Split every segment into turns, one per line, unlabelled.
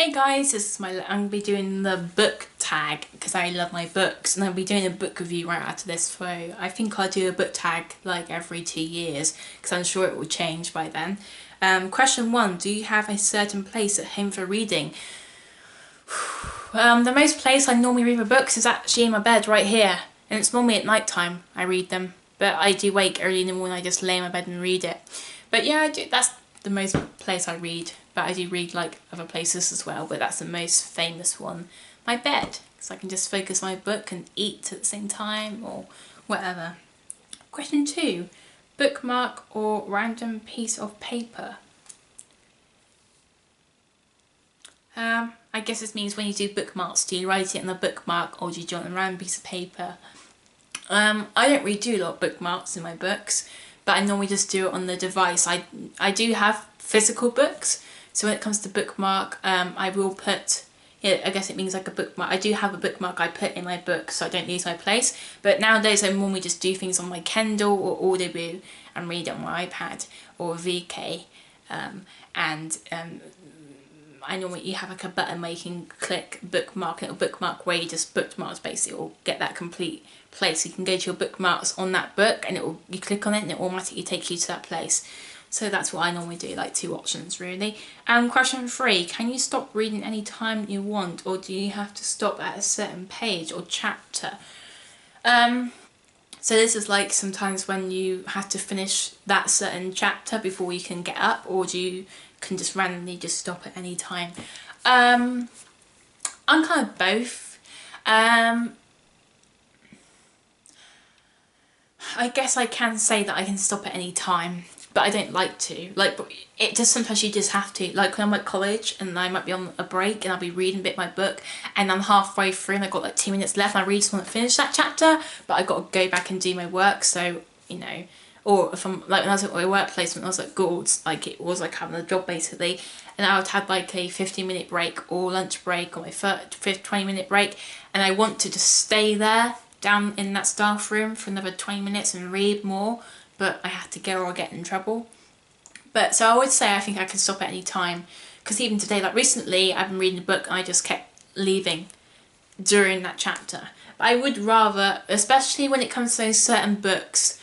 Hey guys, I'm gonna be doing the book tag because I love my books, and I'll be doing a book review right after this. So I think I'll do a book tag like every 2 years because I'm sure it will change by then. Question 1: do you have a certain place at home for reading? The most place I normally read my books is actually in my bed right here, and it's normally at night time I read them. But I do wake early in the morning. I just lay in my bed and read it. But yeah, that's the most place I read. But I do read like other places as well, but that's the most famous one. My bed, because I can just focus on my book and eat at the same time or whatever. Question 2: bookmark or random piece of paper? I guess this means when you do bookmarks, do you write it on a bookmark or do you do it on a random piece of paper? I don't really do a lot of bookmarks in my books, but I normally just do it on the device. I do have physical books, so when it comes to bookmark, I will put, yeah, I guess it means like a bookmark. I do have a bookmark I put in my book so I don't lose my place, but nowadays I normally just do things on my Kindle or Audible and read it on my iPad or VK, I normally, you have like a button where you can click bookmark, and it'll bookmark where you just bookmarked basically, or get that complete place. You can go to your bookmarks on that book and you click on it and it automatically takes you to that place. So that's what I normally do, like 2 options really. Question 3: can you stop reading any time you want, or do you have to stop at a certain page or chapter? So this is like sometimes when you have to finish that certain chapter before you can get up, or do you can just randomly just stop at any time? I'm kind of both. I guess I can say that I can stop at any time, but I don't like to. Like, it just sometimes you just have to. Like when I'm at college and I might be on a break and I'll be reading a bit my book and I'm halfway through and I've got like 2 minutes left and I really just want to finish that chapter, but I've got to go back and do my work. So, you know, or if I'm like when I was at my work placement, I was at Goodreads, like it was like having a job basically, and I would have like a 15-minute break or lunch break or my 20-minute break, and I want to just stay there down in that staff room for another 20 minutes and read more, but I have to go or I'll get in trouble. But so I would say I think I can stop at any time, because even today, like recently, I've been reading a book and I just kept leaving during that chapter. But I would rather, especially when it comes to those certain books,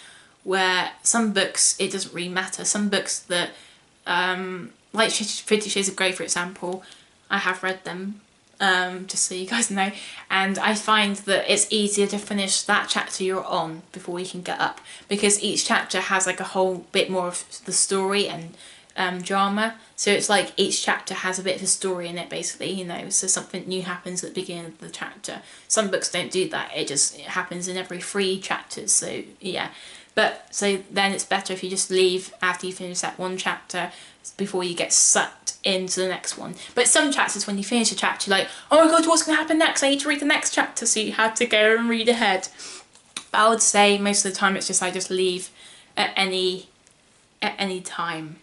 where some books it doesn't really matter. Some books that, like 50 Shades of Grey for example, I have read them, just so you guys know, and I find that it's easier to finish that chapter you're on before you can get up, because each chapter has like a whole bit more of the story and drama. So it's like each chapter has a bit of a story in it basically, you know, so something new happens at the beginning of the chapter. Some books don't do that, it happens in every 3 chapters, so yeah. But so then it's better if you just leave after you finish that one chapter before you get sucked into the next one. But some chapters, when you finish a chapter, you're like, oh my god, what's going to happen next? I need to read the next chapter, so you have to go and read ahead. But I would say most of the time it's just I just leave at any time.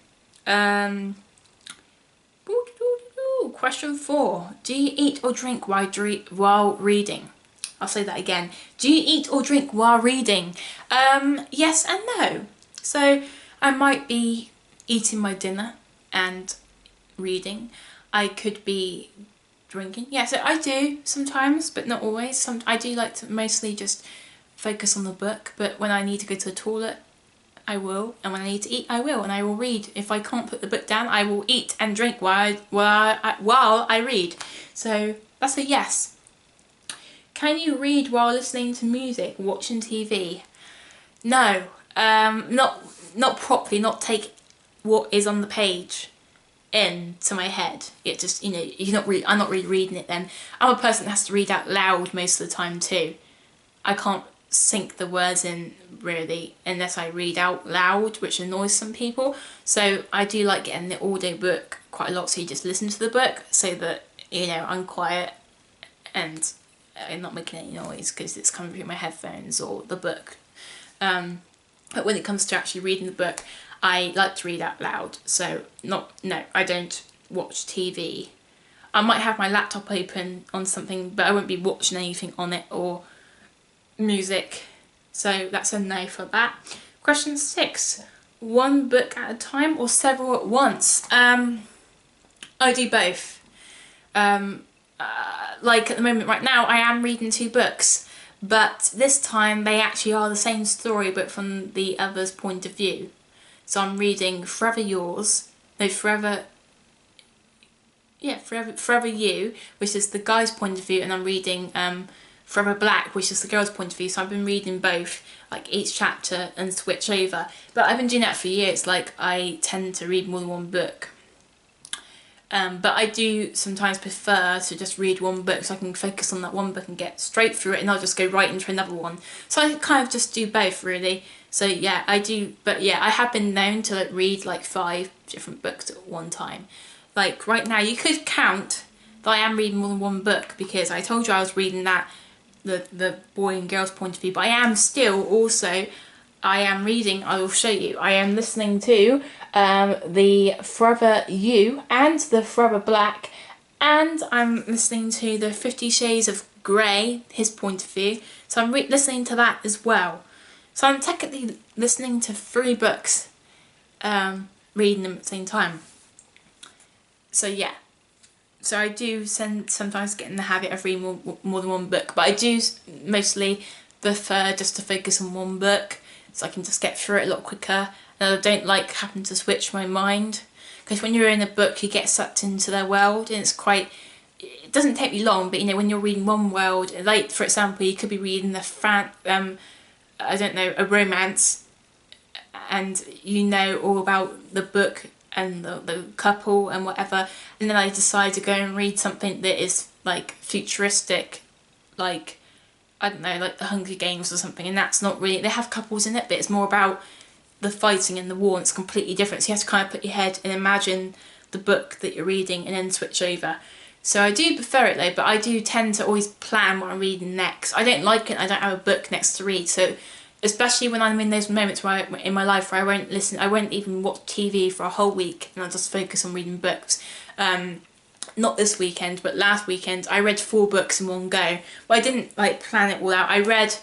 Question 4: do you eat or drink while reading? I'll say that again. Do you eat or drink while reading? Yes and no. So I might be eating my dinner and reading. I could be drinking. Yeah, so I do sometimes, but not always. I do like to mostly just focus on the book, but when I need to go to the toilet, I will, and when I need to eat, I will, and I will read. If I can't put the book down, I will eat and drink while I read. So that's a yes. Can you read while listening to music, watching TV? No, not properly, not take what is on the page into my head. It just, you know, I'm not really reading it then. I'm a person that has to read out loud most of the time too. I can't sink the words in really unless I read out loud, which annoys some people. So I do like getting the audio book quite a lot, so you just listen to the book so that, you know, I'm quiet and I'm not making any noise because it's coming through my headphones or the book. But when it comes to actually reading the book, I like to read out loud. So no, I don't watch TV. I might have my laptop open on something, but I won't be watching anything on it or music. So that's a no for that. Question 6: one book at a time or several at once? I do both. like at the moment right now I am reading 2 books, but this time they actually are the same story but from the other's point of view. So I'm reading Forever Yours, no Forever, yeah, Forever You, which is the guy's point of view, and I'm reading Forever Black, which is the girl's point of view. So I've been reading both, like each chapter, and switch over. But I've been doing that for years. Like I tend to read more than one book. But I do sometimes prefer to just read one book so I can focus on that one book and get straight through it, and I'll just go right into another one. So I kind of just do both really. So yeah, I do, but yeah, I have been known to like read like 5 different books at one time. Like right now you could count that I am reading more than one book, because I told you I was reading that, the boy and girl's point of view, but I am still also, I am reading, I will show you, I am listening to the Forever You and the Forever Black, and I'm listening to the 50 Shades of Grey, his point of view, so I'm listening to that as well. So I'm technically listening to 3 books, reading them at the same time. So yeah. So I do sometimes get in the habit of reading more than one book, but I do mostly prefer just to focus on one book so I can just get through it a lot quicker. And I don't like having to switch my mind, because when you're in a book you get sucked into their world, and it doesn't take me long, but you know, when you're reading one world, like for example you could be reading I don't know, a romance, and you know all about the book and the couple and whatever, and then I decide to go and read something that is like futuristic, like I don't know, like the Hunger Games or something, and that's not really, they have couples in it, but it's more about the fighting and the war, and it's completely different. So you have to kind of put your head and imagine the book that you're reading and then switch over. So I do prefer it though, but I do tend to always plan what I'm reading next. I don't like it, I don't have a book next to read, so especially when I'm in those moments where in my life where I won't even watch TV for a whole week, and I'll just focus on reading books. Not this weekend, but last weekend I read 4 books in one go. But I didn't like plan it all out. I read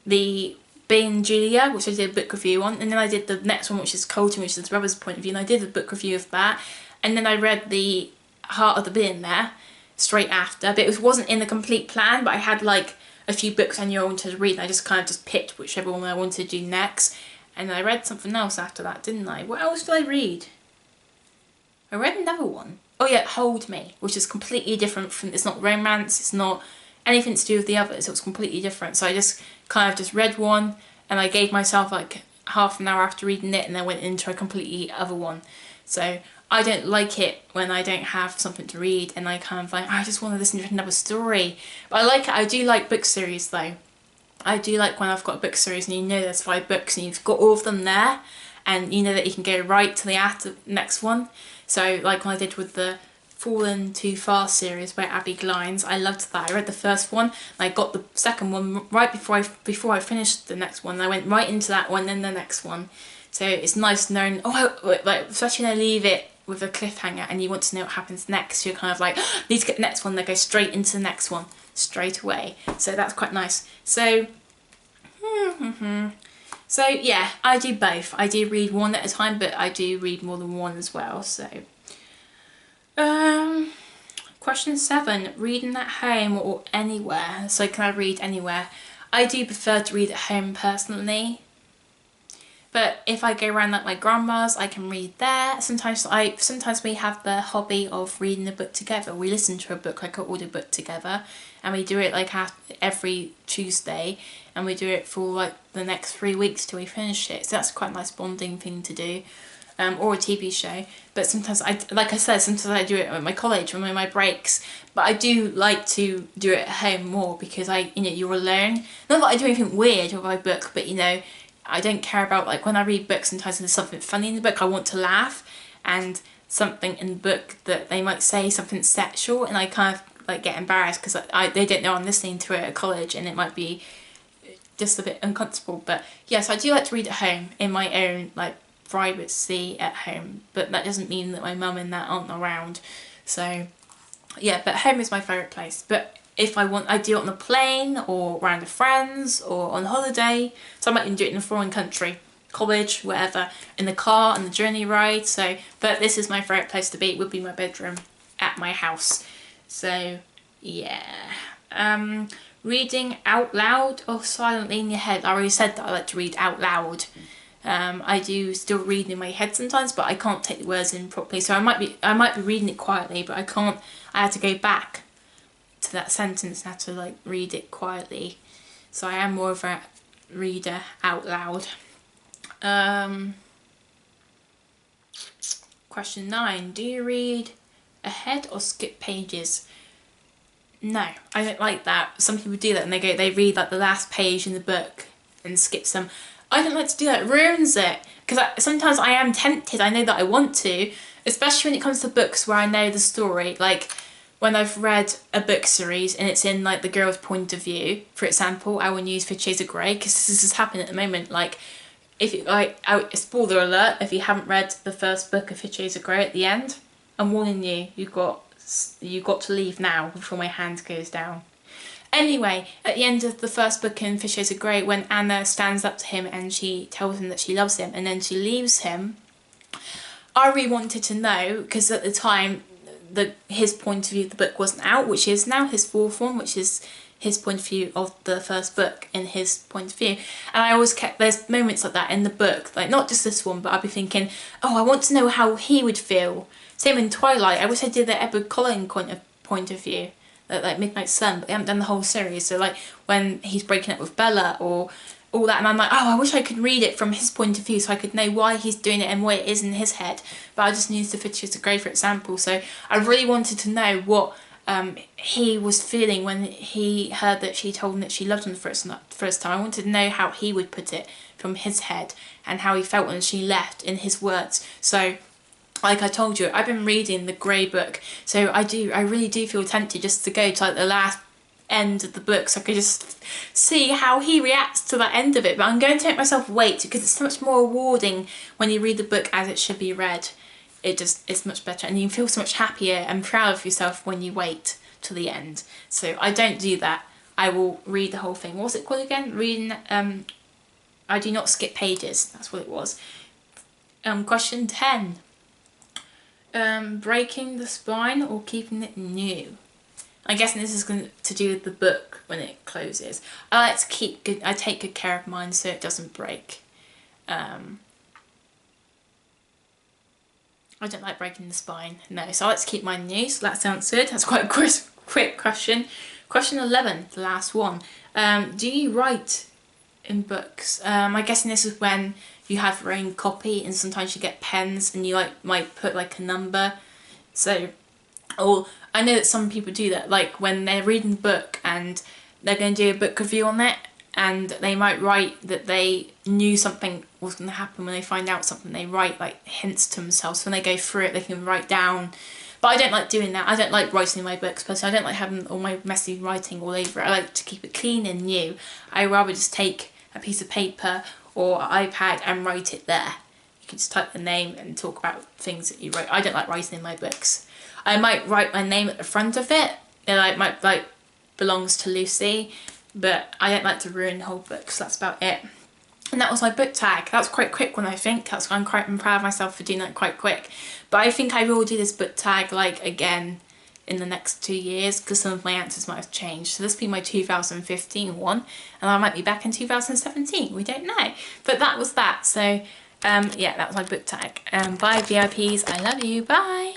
the Bee and Julia, which I did a book review on, and then I did the next one, which is Colton, which is the brother's point of view, and I did a book review of that. And then I read the Heart of the Billionaire straight after, but it wasn't in the complete plan, but I had like a few books I knew I wanted to read, and I just kind of just picked whichever one I wanted to do next. And I read something else after that, didn't I? What else did I read? I read another one. Oh yeah, Hold Me, which is completely different from, it's not romance, it's not anything to do with the others, it was completely different. So I just kind of just read one, and I gave myself like half an hour after reading it, and then went into a completely other one. So I don't like it when I don't have something to read and I kind of like, I just want to listen to another story. But I like it. I do like book series though. I do like when I've got a book series and you know there's 5 books and you've got all of them there, and you know that you can go right to the next one. So like when I did with the Fallen Too Far series by Abby Glines, I loved that. I read the first one and I got the second one right before I finished the next one. I went right into that one and the next one. So it's nice knowing, like especially when I leave it with a cliffhanger and you want to know what happens next, you're kind of like, need to get the next one, they go straight into the next one straight away. So that's quite nice. So so yeah, I do both. I do read one at a time, but I do read more than one as well. So question 7, reading at home or anywhere. So can I read anywhere? I do prefer to read at home personally. But if I go around like my grandma's, I can read there. Sometimes we have the hobby of reading a book together. We listen to a book, like an audiobook together, and we do it like every Tuesday, and we do it for like the next 3 weeks till we finish it. So that's quite a nice bonding thing to do, or a TV show. But sometimes sometimes I do it at my college or my breaks. But I do like to do it at home more because you're alone. Not that I do anything weird with my book, but I don't care about, like, when I read books, sometimes there's something funny in the book, I want to laugh, and something in the book that they might say something sexual, and I kind of, like, get embarrassed because they don't know I'm listening to it at college, and it might be just a bit uncomfortable. But yes, I do like to read at home, in my own, like, privacy at home, but that doesn't mean that my mum and that aren't around. So, yeah, but home is my favourite place. But if I want, I do it on a plane or around with friends or on holiday. So I might even do it in a foreign country, college, whatever, in the car, on the journey ride. So, but this is my favourite place to be. It would be my bedroom at my house. So yeah. Reading out loud or silently in your head. I already said that I like to read out loud. I do still read in my head sometimes, but I can't take the words in properly. So I might be reading it quietly, but I can't. I have to go back to that sentence and have to like read it quietly. So I am more of a reader out loud. Question 9. Do you read ahead or skip pages? No, I don't like that. Some people do that and they read like the last page in the book and skip some. I don't like to do that. It ruins it. Because sometimes I am tempted. I know that I want to, especially when it comes to books where I know the story. Like when I've read a book series and it's in like the girl's point of view, for example, I will use 50 Shades of Grey, because this is happening at the moment. Like, if you, spoiler alert, if you haven't read the first book of 50 Shades of Grey at the end, I'm warning you, you've got to leave now before my hand goes down. Anyway, at the end of the first book in 50 Shades of Grey, when Anna stands up to him and she tells him that she loves him and then she leaves him, I really wanted to know, because at the time his point of view of the book wasn't out, which is now his fourth one, which is his point of view of the first book in his point of view. And I always there's moments like that in the book, like not just this one, but I'd be thinking, oh, I want to know how he would feel. Same in Twilight. I wish I did the Edward Cullen point of view, like Midnight Sun, but they haven't done the whole series. So like when he's breaking up with Bella or all that, and I'm like, oh, I wish I could read it from his point of view so I could know why he's doing it and what it is in his head. But I just used the 50 Shades of Grey for example. So I really wanted to know what he was feeling when he heard that she told him that she loved him the first time. I wanted to know how he would put it from his head and how he felt when she left in his words. So like I told you, I've been reading the Grey book, so I really do feel tempted just to go to like the last end of the book so I could just see how he reacts to that end of it. But I'm going to make myself wait, because it's so much more rewarding when you read the book as it should be read. It's much better, and you feel so much happier and proud of yourself when you wait to the end. So I don't do that. I will read the whole thing. What's it called again? Reading. I do not skip pages. That's what it was. Question 10. Breaking the spine or keeping it new? I'm guessing this is going to do with the book when it closes. I like to I take good care of mine so it doesn't break. I don't like breaking the spine, no, so I like to keep mine new, so that's answered. That's quite a quick question. Question 11, the last one. Do you write in books? I'm guessing this is when you have your own copy and sometimes you get pens and you might put like a number. So, or I know that some people do that, like when they're reading the book and they're going to do a book review on it, and they might write that they knew something was going to happen when they find out something. They write like hints to themselves. When they go through it, they can write down. But I don't like doing that. I don't like writing in my books, but I don't like having all my messy writing all over it. I like to keep it clean and new. I rather just take a piece of paper or iPad and write it there. You can just type the name and talk about things that you wrote. I don't like writing in my books. I might write my name at the front of it. It might belongs to Lucy. But I don't like to ruin the whole book, so that's about it. And that was my book tag. That was quite quick one, I think. I'm proud of myself for doing that quite quick. But I think I will do this book tag again in the next 2 years, because some of my answers might have changed. So this will be my 2015 one, and I might be back in 2017. We don't know. But that was that. So yeah, that was my book tag. Bye VIPs. I love you. Bye.